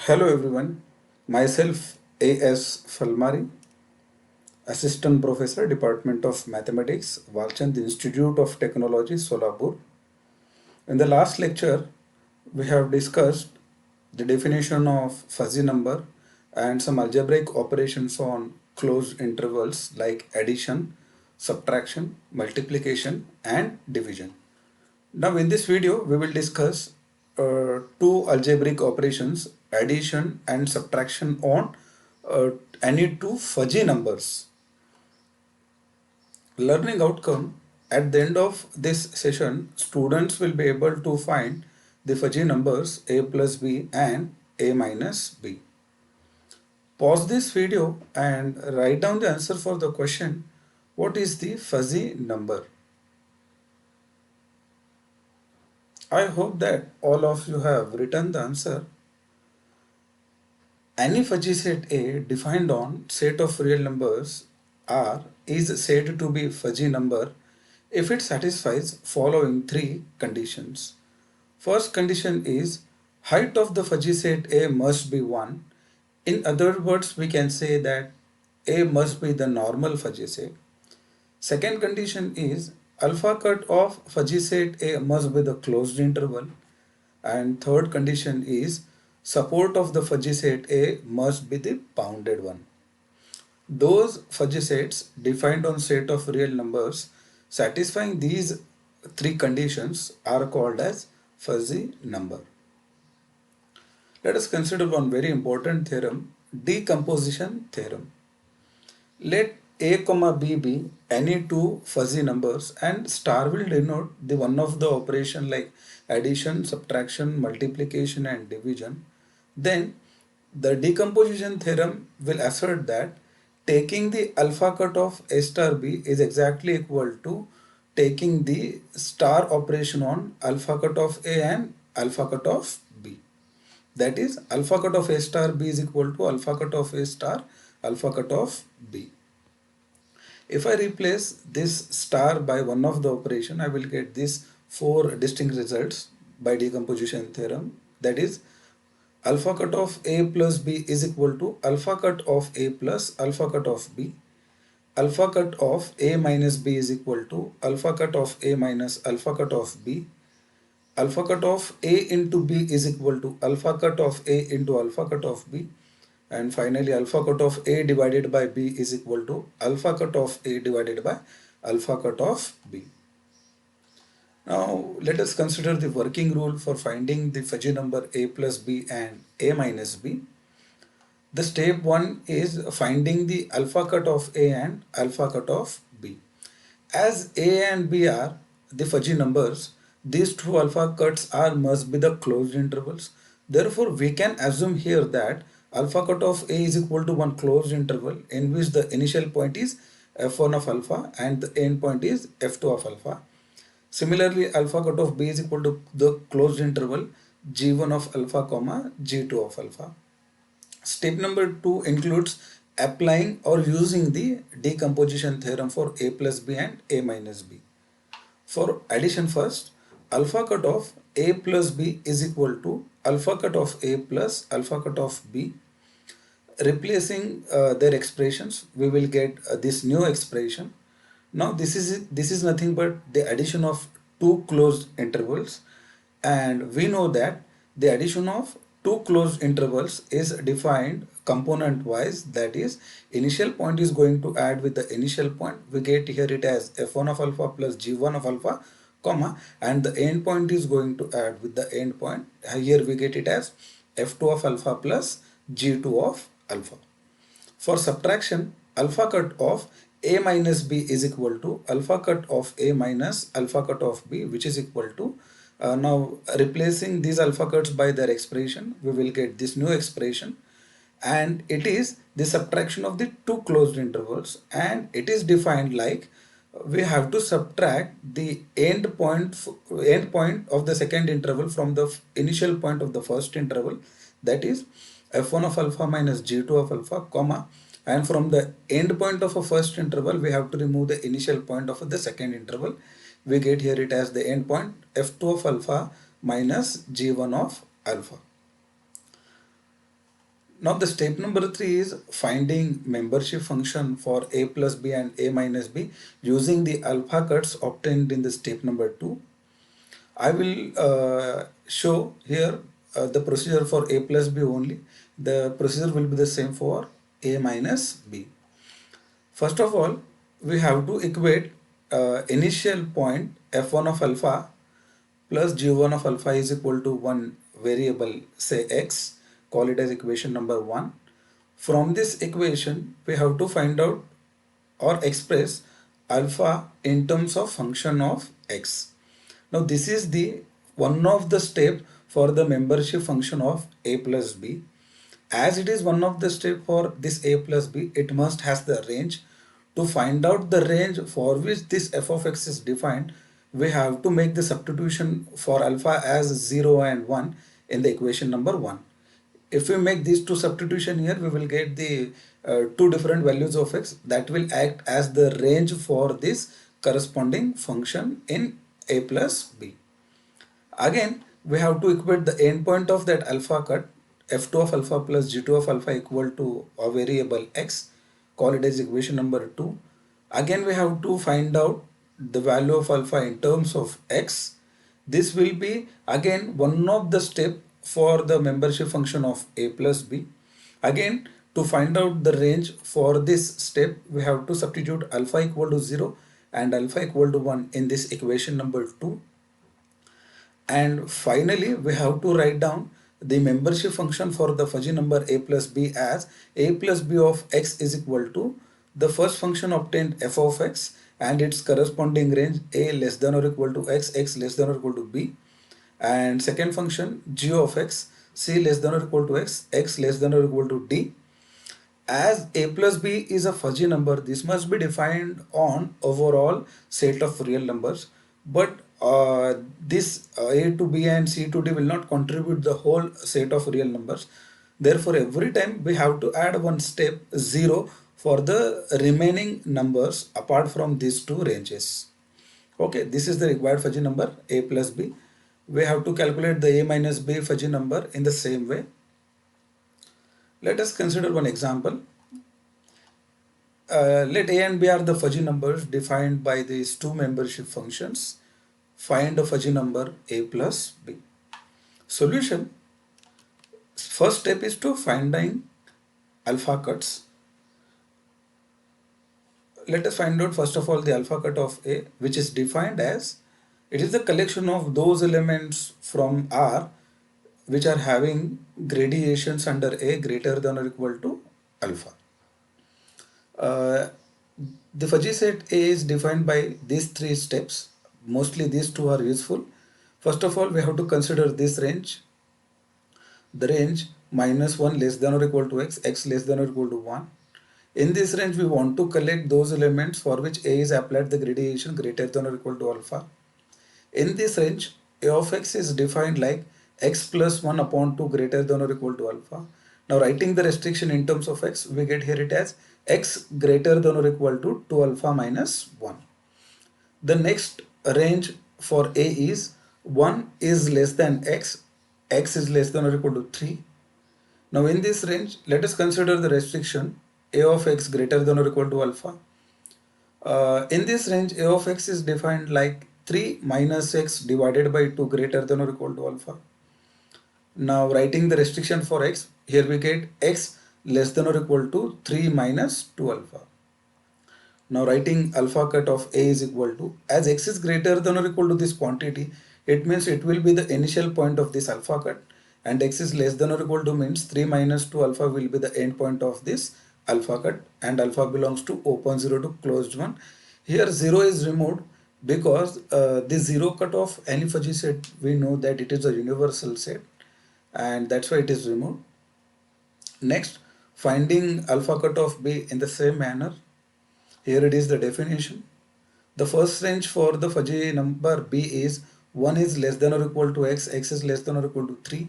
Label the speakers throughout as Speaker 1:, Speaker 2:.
Speaker 1: Hello everyone, myself A.S. Falmari, Assistant Professor, Department of Mathematics, Walchand Institute of Technology, Solapur. In the last lecture, we have discussed the definition of fuzzy number and some algebraic operations on closed intervals like addition, subtraction, multiplication and division. Now in this video we will discuss two algebraic operations, addition and subtraction on any two fuzzy numbers. Learning outcome: at the end of this session, students will be able to find the fuzzy numbers a plus b and a minus b. Pause this video and write down the answer for the question, what is the fuzzy number? I hope that all of you have written the answer. Any fuzzy set A defined on set of real numbers R is said to be fuzzy number if it satisfies following three conditions. First condition is height of the fuzzy set A must be 1. In other words, we can say that A must be the normal fuzzy set. Second condition is alpha cut of fuzzy set A must be the closed interval. And third condition is support of the fuzzy set A must be the bounded one. Those fuzzy sets defined on set of real numbers satisfying these three conditions are called as fuzzy number. Let us consider one very important theorem, decomposition theorem. Let a comma b be any two fuzzy numbers and star will denote the one of the operation like addition, subtraction, multiplication and division. Then the decomposition theorem will assert that taking the alpha cut of a star b is exactly equal to taking the star operation on alpha cut of a and alpha cut of b. That is alpha cut of a star b is equal to alpha cut of a star alpha cut of b. If I replace this star by one of the operation, I will get these four distinct results by decomposition theorem. That is alpha cut of a plus b is equal to alpha cut of a plus alpha cut of b. Alpha cut of a minus b is equal to alpha cut of a minus alpha cut of b. Alpha cut of a into b is equal to alpha cut of a into alpha cut of b. And finally alpha cut of a divided by b is equal to alpha cut of a divided by alpha cut of b. Now let us consider the working rule for finding the fuzzy number a plus b and a minus b. The step 1 is finding the alpha cut of a and alpha cut of b. As a and b are the fuzzy numbers, these two alpha cuts are must be the closed intervals. Therefore, we can assume here that alpha cut of a is equal to one closed interval in which the initial point is f1 of alpha and the end point is f2 of alpha. Similarly, alpha cut of b is equal to the closed interval g1 of alpha comma g2 of alpha. Step number 2 includes applying or using the decomposition theorem for a plus b and a minus b. For addition first, alpha cut of a plus b is equal to alpha cut of a plus alpha cut of b. Replacing their expressions, we will get this new expression. Now this is nothing but the addition of two closed intervals, and we know that the addition of two closed intervals is defined component wise. That is, initial point is going to add with the initial point. We get here it as f1 of alpha plus g1 of alpha comma, and the end point is going to add with the end point. Here we get it as f2 of alpha plus g2 of alpha. For subtraction, alpha cut of a minus b is equal to alpha cut of a minus alpha cut of b, which is equal to now replacing these alpha cuts by their expression, we will get this new expression, and it is the subtraction of the two closed intervals, and it is defined like we have to subtract the end point of the second interval from the initial point of the first interval, that is f1 of alpha minus g2 of alpha comma, and from the end point of a first interval we have to remove the initial point of the second interval. We get here it as the end point f2 of alpha minus g1 of alpha. Now the step number 3 is finding membership function for a plus b and a minus b using the alpha cuts obtained in the step number 2. I will show here the procedure for a plus b only. The procedure will be the same for a minus b. First of all, we have to equate initial point f1 of alpha plus g1 of alpha is equal to one variable, say x, call it as equation number 1. From this equation, we have to find out or express alpha in terms of function of x. Now this is the one of the step for the membership function of a plus b. As it is one of the step for this a plus b, it must has the range. To find out the range for which this f of x is defined, we have to make the substitution for alpha as 0 and 1 in the equation number 1. If we make these two substitution here, we will get the two different values of x that will act as the range for this corresponding function in a plus b. Again, we have to equate the endpoint of that alpha cut, f2 of alpha plus g2 of alpha equal to a variable x, call it as equation number 2. Again, we have to find out the value of alpha in terms of x. This will be again one of the step for the membership function of a plus b. Again, to find out the range for this step, we have to substitute alpha equal to 0 and alpha equal to 1 in this equation number 2. And finally, we have to write down the membership function for the fuzzy number a plus b as a plus b of x is equal to the first function obtained f of x and its corresponding range a less than or equal to x, x less than or equal to b, and second function g of x, c less than or equal to x, x less than or equal to d. As a plus b is a fuzzy number, this must be defined on overall set of real numbers, but this a to b and c to d will not contribute the whole set of real numbers. Therefore, every time we have to add one step 0 for the remaining numbers apart from these two ranges. Okay, this is the required fuzzy number a plus b. We have to calculate the a minus b fuzzy number in the same way. Let us consider one example. Let a and b are the fuzzy numbers defined by these two membership functions. Find a fuzzy number a plus b. Solution. First step is to finding alpha cuts. Let us find out first of all the alpha cut of a, which is defined as it is the collection of those elements from R which are having gradations under a greater than or equal to alpha. The fuzzy set A is defined by these three steps. Mostly these two are useful. First of all, we have to consider this range. The range -1 less than or equal to x, x less than or equal to 1. In this range, we want to collect those elements for which A is applied the gradation greater than or equal to alpha. In this range, A of x is defined like x plus 1 upon 2 greater than or equal to alpha. Now writing the restriction in terms of x, we get here it as x greater than or equal to 2 alpha minus 1. The next range for A is 1 is less than x, x is less than or equal to 3. Now in this range, let us consider the restriction A of x greater than or equal to alpha. In this range, A of x is defined like 3 minus x divided by 2 greater than or equal to alpha. Now writing the restriction for x, here we get x less than or equal to 3 minus 2 alpha. Now writing alpha cut of A is equal to, as x is greater than or equal to this quantity, it means it will be the initial point of this alpha cut, and x is less than or equal to means 3 minus 2 alpha will be the end point of this alpha cut, and alpha belongs to open 0 to closed 1. Here 0 is removed because the 0 cut of any fuzzy set, we know that it is a universal set, and that's why it is removed. Next, finding alpha cut of B in the same manner. Here it is the definition. The first range for the fuzzy number B is 1 is less than or equal to x, x is less than or equal to 3.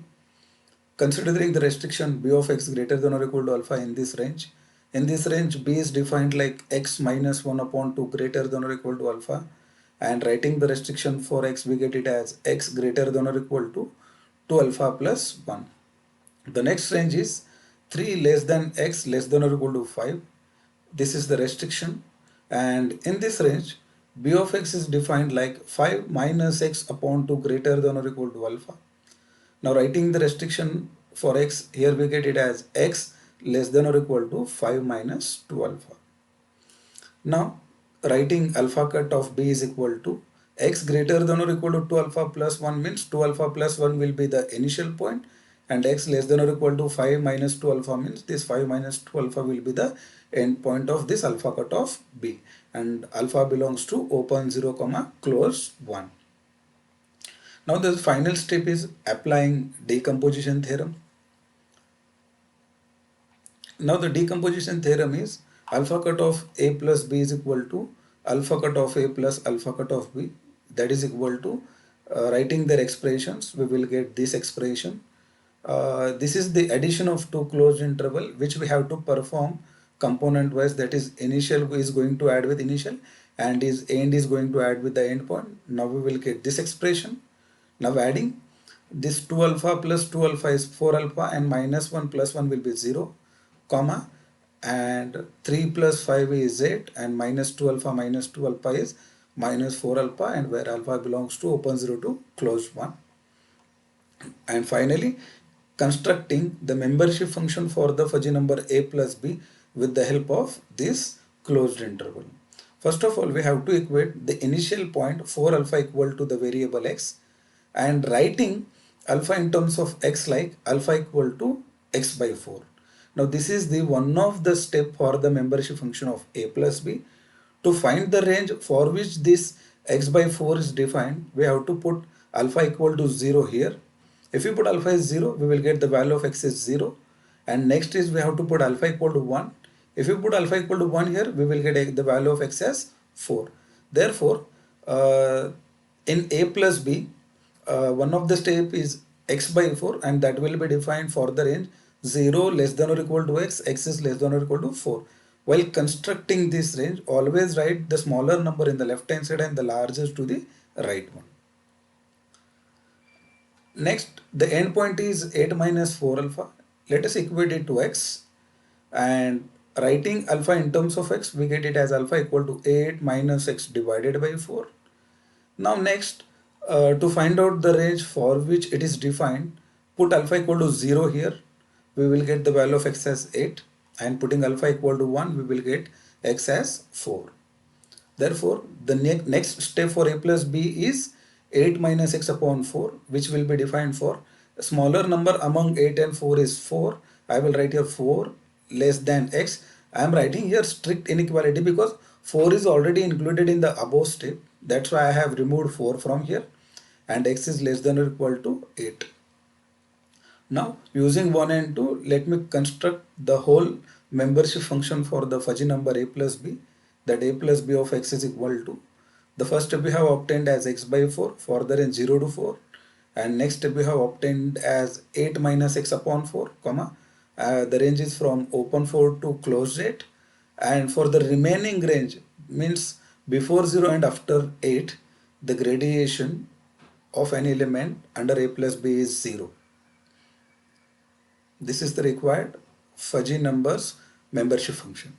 Speaker 1: Considering the restriction B of x greater than or equal to alpha in this range. In this range, B is defined like x minus 1 upon 2 greater than or equal to alpha. And writing the restriction for x, we get it as x greater than or equal to 2 alpha plus 1. The next range is 3 less than x less than or equal to 5. This is the restriction, and in this range b of x is defined like 5 minus x upon 2 greater than or equal to alpha. Now writing the restriction for x, here we get it as x less than or equal to 5 minus 2 alpha. Now writing alpha cut of b is equal to x greater than or equal to 2 alpha plus 1 means 2 alpha plus 1 will be the initial point, and x less than or equal to 5 minus 2 alpha means this 5 minus 2 alpha will be the end point of this alpha cut of b, and alpha belongs to open 0 comma close 1. Now the final step is applying decomposition theorem. Now the decomposition theorem is alpha cut of a plus b is equal to alpha cut of a plus alpha cut of b, that is equal to writing their expressions we will get this expression. This is the addition of two closed interval which we have to perform component wise, that is initial is going to add with initial and is end is going to add with the end point. Now we will get this expression. Now adding this 2 alpha plus 2 alpha is 4 alpha and minus 1 plus 1 will be 0, comma, and 3 plus 5 is 8 and minus 2 alpha minus 2 alpha is minus 4 alpha, and where alpha belongs to open 0 to closed 1. And finally constructing the membership function for the fuzzy number a plus b with the help of this closed interval. First of all, we have to equate the initial point 4 alpha equal to the variable x, and writing alpha in terms of x like alpha equal to x by 4. Now this is the one of the step for the membership function of a plus b. To find the range for which this x by 4 is defined, we have to put alpha equal to 0 here. If we put alpha is 0, we will get the value of x is 0, and next is we have to put alpha equal to 1. If we put alpha equal to 1 here, we will get the value of x as 4. Therefore, in a plus b, one of the step is x by 4, and that will be defined for the range 0 less than or equal to x, x is less than or equal to 4. While constructing this range, always write the smaller number in the left hand side and the largest to the right one. Next, the endpoint is 8 minus 4 alpha. Let us equate it to x, and writing alpha in terms of x, we get it as alpha equal to 8 minus x divided by 4. Now next, to find out the range for which it is defined, put alpha equal to 0 here, we will get the value of x as 8, and putting alpha equal to 1, we will get x as 4. Therefore, the next step for a plus b is 8 minus x upon 4, which will be defined for a smaller number among 8 and 4 is 4. I will write here 4 less than x. I am writing here strict inequality because 4 is already included in the above step. That's why I have removed 4 from here, and x is less than or equal to 8. Now using 1 and 2, let me construct the whole membership function for the fuzzy number a plus b, that a plus b of x is equal to, the first step we have obtained as x by 4 for the range 0 to 4, and next step we have obtained as 8 minus x upon 4, comma, the range is from open 4 to closed 8, and for the remaining range means before 0 and after 8, the gradation of any element under a plus b is 0. This is the required fuzzy numbers membership function.